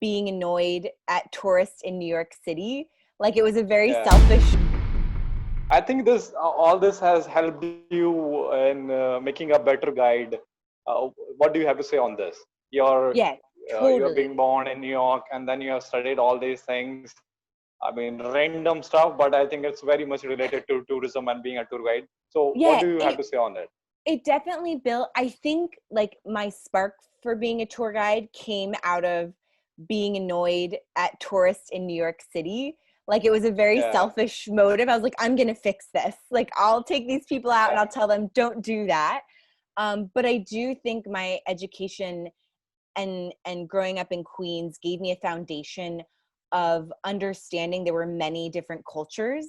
being annoyed at tourists in New York City. Like it was a very Yeah. selfish. I think this all this has helped you in making a better guide. What do you have to say on this? Yeah, You're totally. being born in New York, and then you have studied all these things. I mean, random stuff, but I think it's very much related to tourism and being a tour guide. So, what Yeah, do you have it to say on that? it definitely built, I think, like my spark for being a tour guide came out of being annoyed at tourists in New York City. Like it was a very Yeah, selfish motive. I was like, I'm gonna fix this. Like I'll take these people out and yeah, I'll tell them don't do that. But I do think my education and growing up in Queens gave me a foundation of understanding there were many different cultures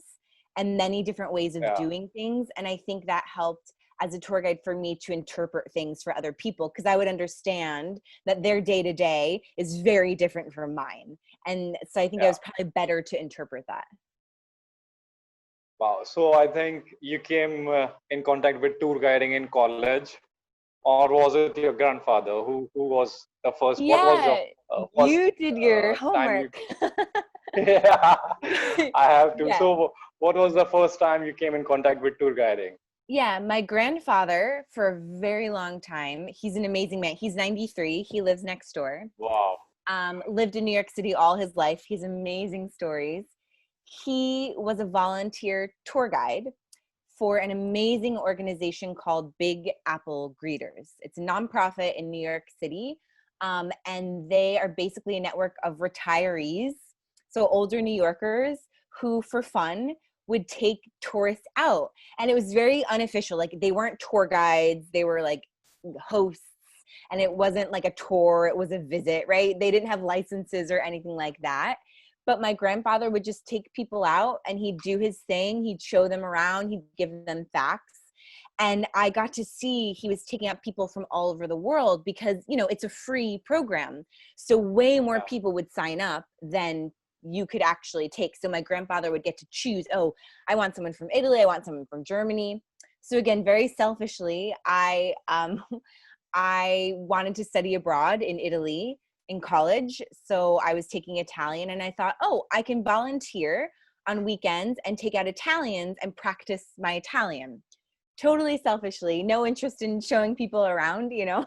and many different ways of yeah, doing things. And I think that helped as a tour guide for me to interpret things for other people because I would understand that their day to day is very different from mine. And so I think I yeah. was probably better to interpret that. Wow. So, I think you came in contact with tour guiding in college, or was it your grandfather who was the first? What was your Yeah, first you did your time you? homework. Yeah, I have to. Yeah. So, what was the first time you came in contact with tour guiding? Yeah, my grandfather for a very long time, he's an amazing man. He's 93. He lives next door. Wow. Lived in New York City all his life. He's amazing stories. He was a volunteer tour guide for an amazing organization called Big Apple Greeters. It's a nonprofit in New York City. And they are basically a network of retirees, so older New Yorkers who, for fun, would take tourists out. And it was very unofficial. Like they weren't tour guides, they were like hosts. And it wasn't like a tour, it was a visit, right? They didn't have licenses or anything like that. But my grandfather would just take people out and he'd do his thing. He'd show them around, he'd give them facts. And I got to see he was taking out people from all over the world because, you know, it's a free program. So way more Yeah. people would sign up than you could actually take. So my grandfather would get to choose, oh, I want someone from Italy, I want someone from Germany. So again, very selfishly, I wanted to study abroad in Italy in college. So I was taking Italian and I thought, oh, I can volunteer on weekends and take out Italians and practice my Italian. Totally selfishly, no interest in showing people around, you know.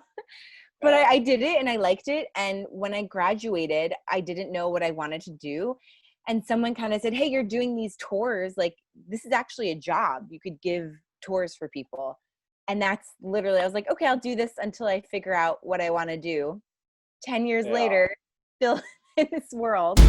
But Yeah. I did it and I liked it. And when I graduated, I didn't know what I wanted to do. And someone kind of said, hey, you're doing these tours. Like, this is actually a job. You could give tours for people. And that's literally, I was like, okay, I'll do this until I figure out what I want to do. 10 years Yeah. later, still in this world.